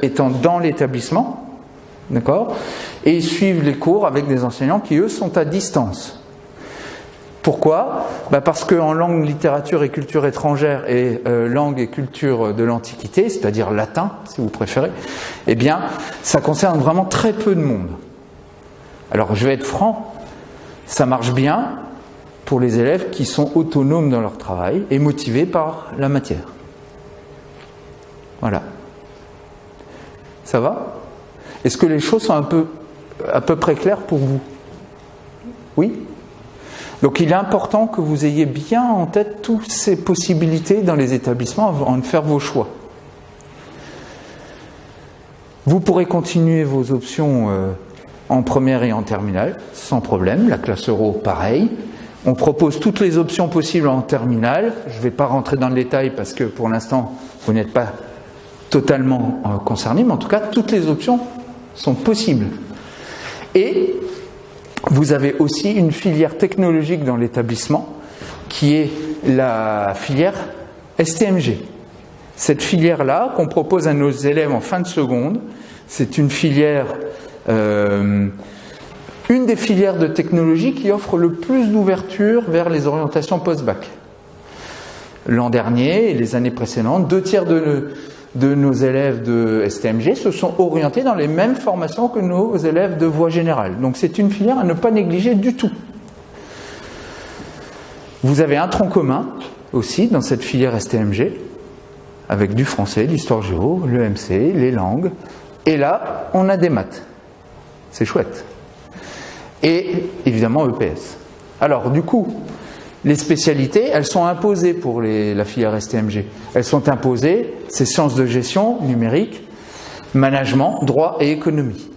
étant dans l'établissement, d'accord, et ils suivent les cours avec des enseignants qui, eux, sont à distance. Pourquoi ? Parce qu'en langue, littérature et culture étrangère et langue et culture de l'Antiquité, c'est-à-dire latin, si vous préférez, eh bien, ça concerne vraiment très peu de monde. Alors, je vais être franc, ça marche bien pour les élèves qui sont autonomes dans leur travail et motivés par la matière. Voilà. Ça va ? Est-ce que les choses sont à peu près claires pour vous ? Oui ? Donc il est important que vous ayez bien en tête toutes ces possibilités dans les établissements avant de faire vos choix. Vous pourrez continuer vos options en première et en terminale, sans problème. La classe Euro, pareil. On propose toutes les options possibles en terminale. Je ne vais pas rentrer dans le détail parce que pour l'instant, vous n'êtes pas totalement concerné, mais en tout cas, toutes les options sont possibles. Et vous avez aussi une filière technologique dans l'établissement qui est la filière STMG. Cette filière-là, qu'on propose à nos élèves en fin de seconde, c'est une filière, une des filières de technologie qui offre le plus d'ouverture vers les orientations post-bac. L'an dernier et les années précédentes, 2/3 de nos élèves de STMG se sont orientés dans les mêmes formations que nos élèves de voie générale. Donc c'est une filière à ne pas négliger du tout. Vous avez un tronc commun aussi dans cette filière STMG, avec du français, l'histoire géo, l'EMC, les langues, et là, on a des maths. C'est chouette. Et évidemment EPS. Alors du coup, les spécialités, elles sont imposées pour la filière STMG. Elles sont imposées, c'est sciences de gestion, numérique, management, droit et économie.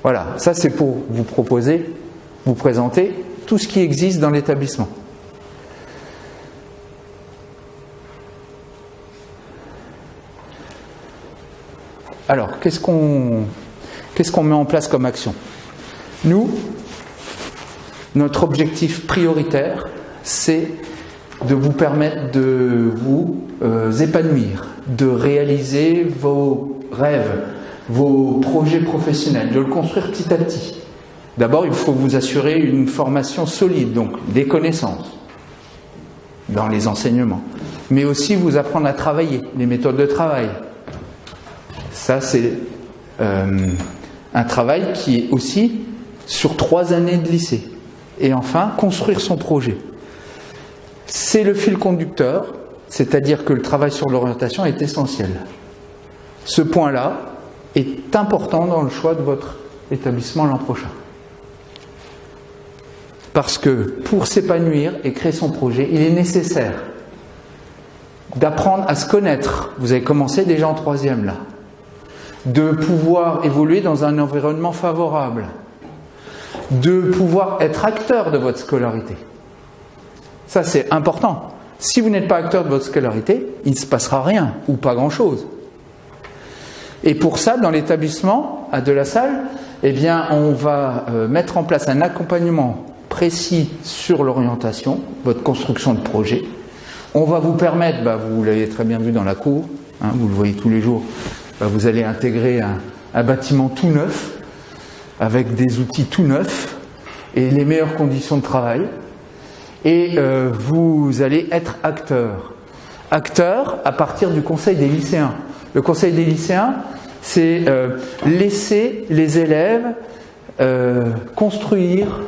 Voilà, ça c'est pour vous proposer, vous présenter tout ce qui existe dans l'établissement. Alors, qu'est-ce qu'on met en place comme action ? Nous, notre objectif prioritaire, c'est de vous permettre de vous épanouir, de réaliser vos rêves, vos projets professionnels, de le construire petit à petit. D'abord, il faut vous assurer une formation solide, donc des connaissances dans les enseignements, mais aussi vous apprendre à travailler, les méthodes de travail. Ça, c'est un travail qui est aussi sur 3 années de lycée. Et enfin, construire son projet. C'est le fil conducteur, c'est-à-dire que le travail sur l'orientation est essentiel. Ce point-là est important dans le choix de votre établissement l'an prochain. Parce que pour s'épanouir et créer son projet, il est nécessaire d'apprendre à se connaître. Vous avez commencé déjà en 3e là. De pouvoir évoluer dans un environnement favorable. De pouvoir être acteur de votre scolarité. Ça, c'est important. Si vous n'êtes pas acteur de votre scolarité, il ne se passera rien, ou pas grand-chose. Et pour ça, dans l'établissement, à De La Salle, eh bien, on va mettre en place un accompagnement précis sur l'orientation, votre construction de projet. On va vous permettre, vous l'avez très bien vu dans la cour, vous le voyez tous les jours, vous allez intégrer un bâtiment tout neuf, avec des outils tout neufs et les meilleures conditions de travail. Et vous allez être acteur. acteur à partir du conseil des lycéens. Le conseil des lycéens, c'est laisser les élèves construire,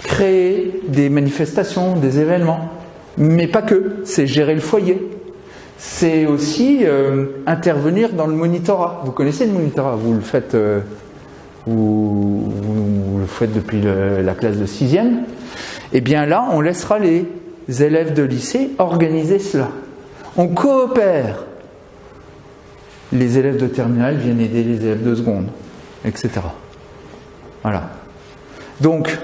créer des manifestations, des événements. Mais pas que, c'est gérer le foyer. C'est aussi intervenir dans le monitorat. Vous connaissez le monitorat, vous le faites, vous le faites depuis la classe de 6e. Eh bien là, on laissera les élèves de lycée organiser cela. On coopère. Les élèves de terminale viennent aider les élèves de seconde, etc. Voilà. Donc,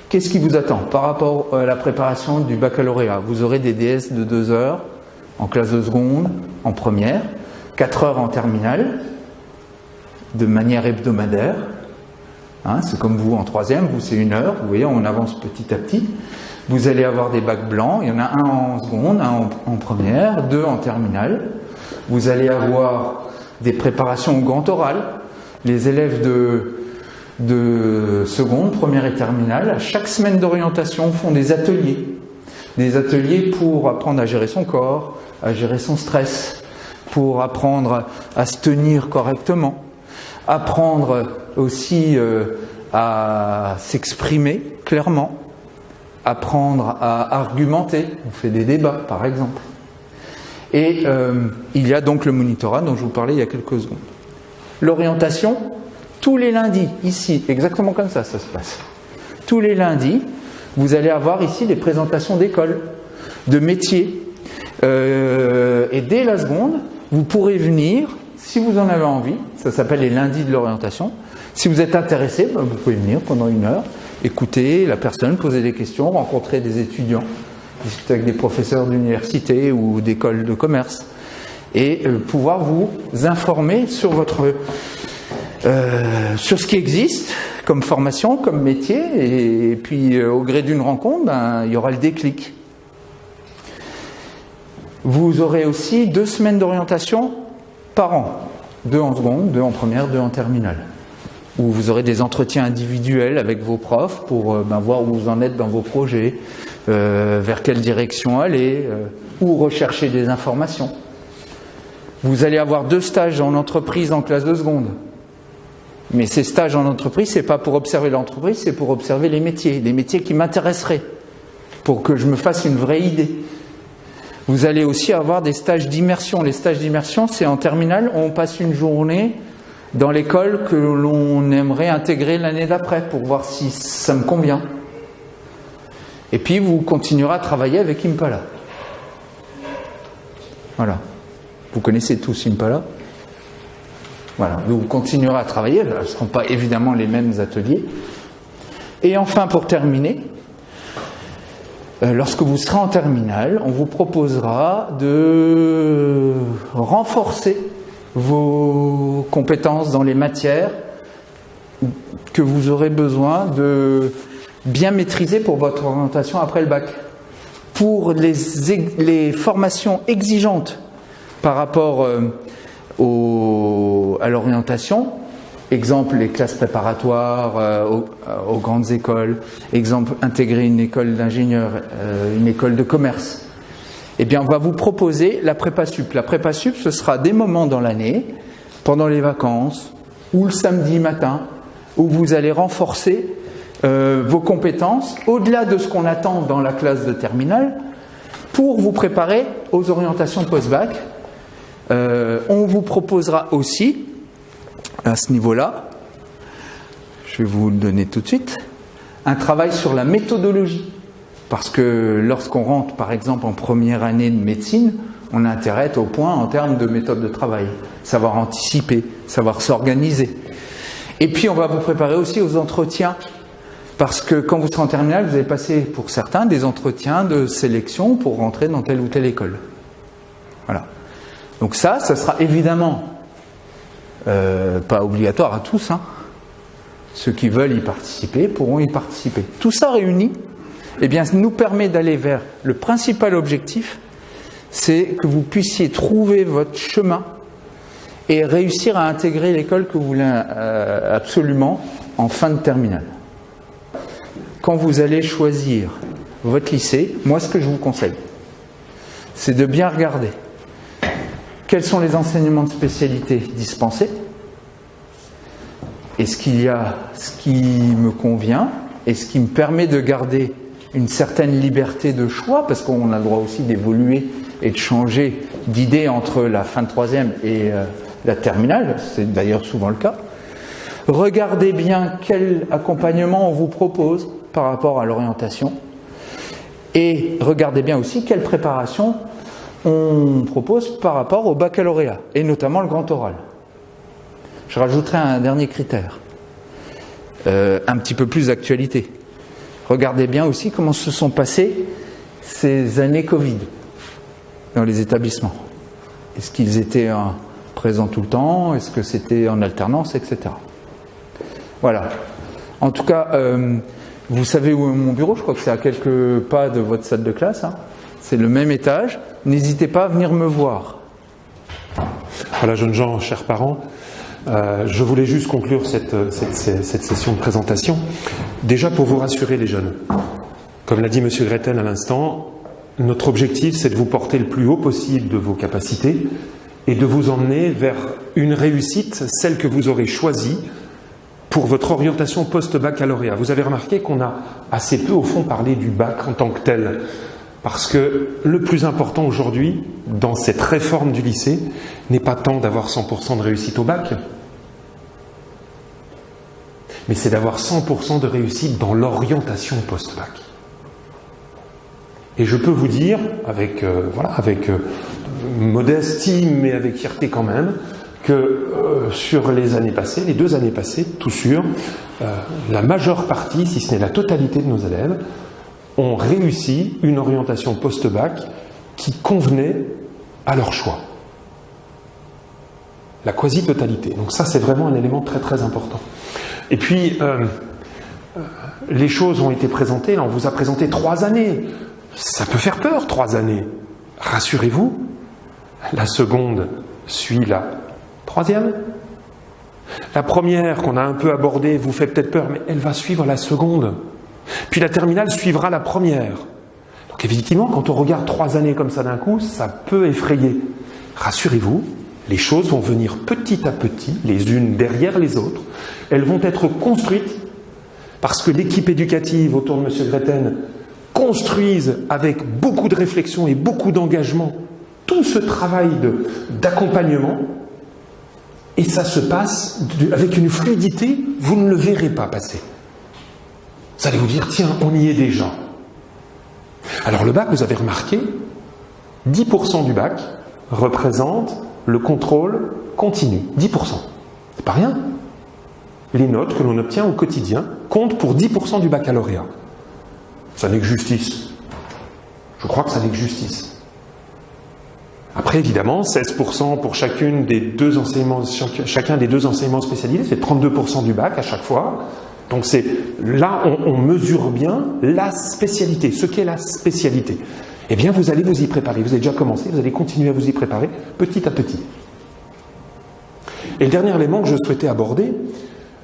qu'est-ce qui vous attend par rapport à la préparation du baccalauréat? Vous aurez des DS de 2 heures en classe de seconde, en première, 4 heures en terminale, de manière hebdomadaire. Hein, c'est comme vous en 3e, vous c'est 1 heure, vous voyez, on avance petit à petit. Vous allez avoir des bacs blancs, il y en a un en seconde, un en première, 2 en terminale. Vous allez avoir des préparations au grand oral. Les élèves de seconde, première et terminale, à chaque semaine d'orientation, font des ateliers. Des ateliers pour apprendre à gérer son corps, à gérer son stress, pour apprendre à se tenir correctement, apprendre aussi à s'exprimer clairement, apprendre à argumenter. On fait des débats, par exemple. Et il y a donc le monitorat dont je vous parlais il y a quelques secondes. L'orientation, tous les lundis, ici, exactement comme ça se passe. Tous les lundis, vous allez avoir ici des présentations d'écoles, de métiers. Et dès la seconde, vous pourrez venir, si vous en avez envie, ça s'appelle les lundis de l'orientation. Si vous êtes intéressé, vous pouvez venir pendant 1 heure, écouter la personne, poser des questions, rencontrer des étudiants, discuter avec des professeurs d'université ou d'écoles de commerce et pouvoir vous informer sur sur ce qui existe comme formation, comme métier, et puis au gré d'une rencontre, il y aura le déclic. Vous aurez aussi 2 semaines d'orientation par an, 2 en seconde, 2 en première, 2 en terminale, où vous aurez des entretiens individuels avec vos profs pour voir où vous en êtes dans vos projets, vers quelle direction aller, où rechercher des informations. Vous allez avoir 2 stages en entreprise en classe de seconde. Mais ces stages en entreprise, c'est pas pour observer l'entreprise, c'est pour observer les métiers qui m'intéresseraient, pour que je me fasse une vraie idée. Vous allez aussi avoir des stages d'immersion. Les stages d'immersion, c'est en terminale, on passe une journée dans l'école que l'on aimerait intégrer l'année d'après pour voir si ça me convient. Et puis vous continuerez à travailler avec Impala. Voilà. Vous connaissez tous Impala? Voilà. Vous continuerez à travailler. Ce ne seront pas évidemment les mêmes ateliers. Et enfin, pour terminer, lorsque vous serez en terminale, on vous proposera de renforcer vos compétences dans les matières que vous aurez besoin de bien maîtriser pour votre orientation après le bac. Pour les formations exigeantes par rapport à l'orientation, exemple les classes préparatoires aux grandes écoles, exemple intégrer une école d'ingénieur, une école de commerce, eh bien on va vous proposer la prépa sup. La prépa sup, ce sera des moments dans l'année, pendant les vacances ou le samedi matin, où vous allez renforcer vos compétences au-delà de ce qu'on attend dans la classe de terminale pour vous préparer aux orientations post-bac. On vous proposera aussi, à ce niveau-là, je vais vous le donner tout de suite, un travail sur la méthodologie. Parce que lorsqu'on rentre, par exemple, en première année de médecine, on a intérêt à être au point en termes de méthode de travail, savoir anticiper, savoir s'organiser. Et puis, on va vous préparer aussi aux entretiens. Parce que quand vous serez en terminale, vous allez passer, pour certains, des entretiens de sélection pour rentrer dans telle ou telle école. Voilà. Donc ça sera évidemment pas obligatoire à tous. Hein. Ceux qui veulent y participer pourront y participer. Tout ça réuni, eh bien, nous permet d'aller vers le principal objectif, c'est que vous puissiez trouver votre chemin et réussir à intégrer l'école que vous voulez absolument en fin de terminale. Quand vous allez choisir votre lycée, moi ce que je vous conseille, c'est de bien regarder quels sont les enseignements de spécialité dispensés. Est-ce qu'il y a ce qui me convient et ce qui me permet de garder une certaine liberté de choix, parce qu'on a le droit aussi d'évoluer et de changer d'idée entre la fin de troisième et la terminale, c'est d'ailleurs souvent le cas. Regardez bien quel accompagnement on vous propose par rapport à l'orientation et regardez bien aussi quelle préparation on propose par rapport au baccalauréat et notamment le grand oral. Je rajouterai un dernier critère, un petit peu plus d'actualité. Regardez bien aussi comment se sont passées ces années Covid dans les établissements. Est-ce qu'ils étaient présents tout le temps? Est-ce que c'était en alternance, etc. Voilà. En tout cas, vous savez où est mon bureau? Je crois que c'est à quelques pas de votre salle de classe. Hein. C'est le même étage. N'hésitez pas à venir me voir. Voilà, jeunes gens, chers parents. Je voulais juste conclure cette session de présentation. Déjà pour vous rassurer les jeunes. Comme l'a dit M. Gretten à l'instant, notre objectif c'est de vous porter le plus haut possible de vos capacités et de vous emmener vers une réussite, celle que vous aurez choisie pour votre orientation post-baccalauréat. Vous avez remarqué qu'on a assez peu au fond parlé du bac en tant que tel. Parce que le plus important aujourd'hui, dans cette réforme du lycée, n'est pas tant d'avoir 100% de réussite au bac, mais c'est d'avoir 100% de réussite dans l'orientation post-bac. Et je peux vous dire, avec modestie, mais avec fierté quand même, que sur les années passées, les 2 années passées, tout sûr, la majeure partie, si ce n'est la totalité de nos élèves, ont réussi une orientation post-bac qui convenait à leur choix. La quasi-totalité. Donc ça, c'est vraiment un élément très très important. Et puis, les choses ont été présentées, là on vous a présenté 3 années. Ça peut faire peur, 3 années. Rassurez-vous, la seconde suit la troisième. La première qu'on a un peu abordée vous fait peut-être peur, mais elle va suivre la seconde. Puis la terminale suivra la première. Donc effectivement, quand on regarde 3 années comme ça d'un coup, ça peut effrayer. Rassurez-vous, les choses vont venir petit à petit, les unes derrière les autres. Elles vont être construites parce que l'équipe éducative autour de M. Gretten construise avec beaucoup de réflexion et beaucoup d'engagement tout ce travail d'accompagnement. Et ça se passe avec une fluidité, vous ne le verrez pas passer. Vous allez vous dire, tiens, on y est déjà. Alors le bac, vous avez remarqué, 10% du bac représente le contrôle continu. 10%. C'est pas rien. Les notes que l'on obtient au quotidien comptent pour 10% du baccalauréat. Ça n'est que justice. Je crois que ça n'est que justice. Après, évidemment, 16% pour chacun des deux enseignements spécialisés, c'est 32% du bac à chaque fois. Donc là, on mesure bien la spécialité, ce qu'est la spécialité. Eh bien, vous allez vous y préparer. Vous avez déjà commencé, vous allez continuer à vous y préparer petit à petit. Et le dernier élément que je souhaitais aborder,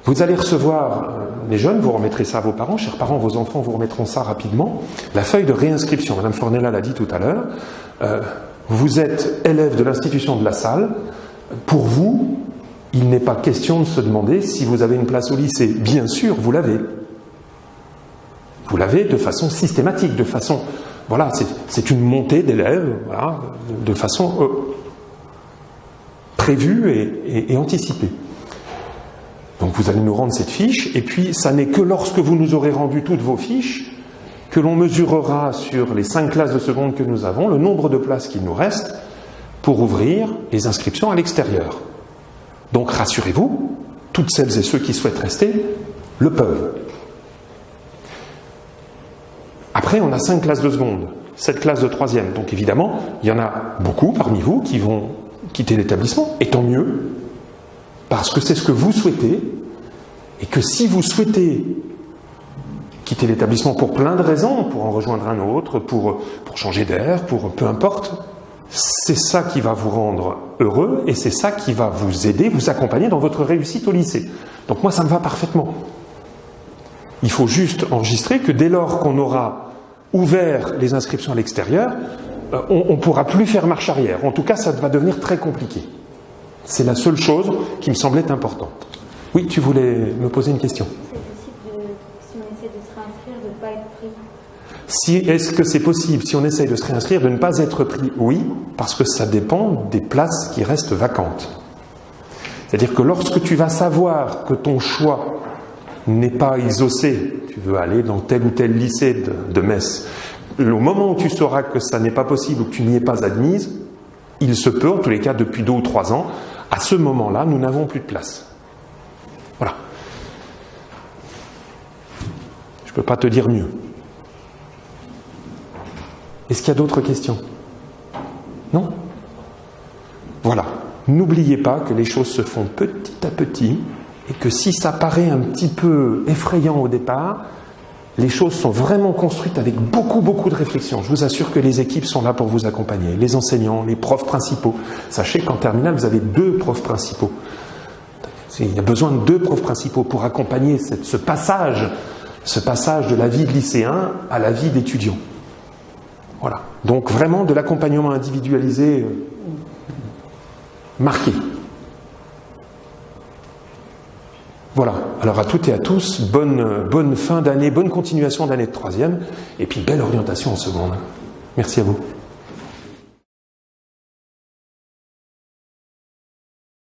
vous allez recevoir, les jeunes, vous remettrez ça à vos parents, chers parents, vos enfants vous remettront ça rapidement, la feuille de réinscription. Madame Fornella l'a dit tout à l'heure. Vous êtes élève de l'institution de la Salle. Pour vous, il n'est pas question de se demander si vous avez une place au lycée. Bien sûr, vous l'avez. Vous l'avez de façon systématique, de façon... Voilà, c'est une montée d'élèves, voilà, de façon prévue et anticipée. Donc vous allez nous rendre cette fiche, et puis ça n'est que lorsque vous nous aurez rendu toutes vos fiches que l'on mesurera sur les 5 classes de seconde que nous avons le nombre de places qu'il nous reste pour ouvrir les inscriptions à l'extérieur. Donc rassurez-vous, toutes celles et ceux qui souhaitent rester le peuvent. Après, on a 5 classes de seconde, 7 classes de troisième. Donc évidemment, il y en a beaucoup parmi vous qui vont quitter l'établissement, et tant mieux, parce que c'est ce que vous souhaitez, et que si vous souhaitez quitter l'établissement pour plein de raisons, pour en rejoindre un autre, pour changer d'air, pour peu importe, c'est ça qui va vous rendre heureux, et c'est ça qui va vous aider, vous accompagner dans votre réussite au lycée. Donc moi, ça me va parfaitement. Il faut juste enregistrer que dès lors qu'on aura ouvert les inscriptions à l'extérieur, on ne pourra plus faire marche arrière. En tout cas, ça va devenir très compliqué. C'est la seule chose qui me semblait importante. Oui, tu voulais me poser une question. C'est possible, si on essaie de se réinscrire, de ne pas être pris? Est-ce que c'est possible, si on essaye de se réinscrire, de ne pas être pris? Oui, parce que ça dépend des places qui restent vacantes. C'est-à-dire que lorsque tu vas savoir que ton choix n'est pas exaucé, tu veux aller dans tel ou tel lycée de Metz, au moment où tu sauras que ça n'est pas possible ou que tu n'y es pas admise, il se peut, en tous les cas depuis 2 ou 3 ans, à ce moment-là, nous n'avons plus de place. Voilà. Je ne peux pas te dire mieux. Est-ce qu'il y a d'autres questions? Non? Voilà. N'oubliez pas que les choses se font petit à petit et que si ça paraît un petit peu effrayant au départ, les choses sont vraiment construites avec beaucoup de réflexion. Je vous assure que les équipes sont là pour vous accompagner. Les enseignants, les profs principaux. Sachez qu'en terminale, vous avez 2 profs principaux. Il y a besoin de 2 profs principaux pour accompagner ce passage de la vie de lycéen à la vie d'étudiant. Voilà. Donc vraiment de l'accompagnement individualisé marqué. Voilà. Alors à toutes et à tous, bonne fin d'année, bonne continuation d'année de 3e, et puis belle orientation en seconde. Merci à vous.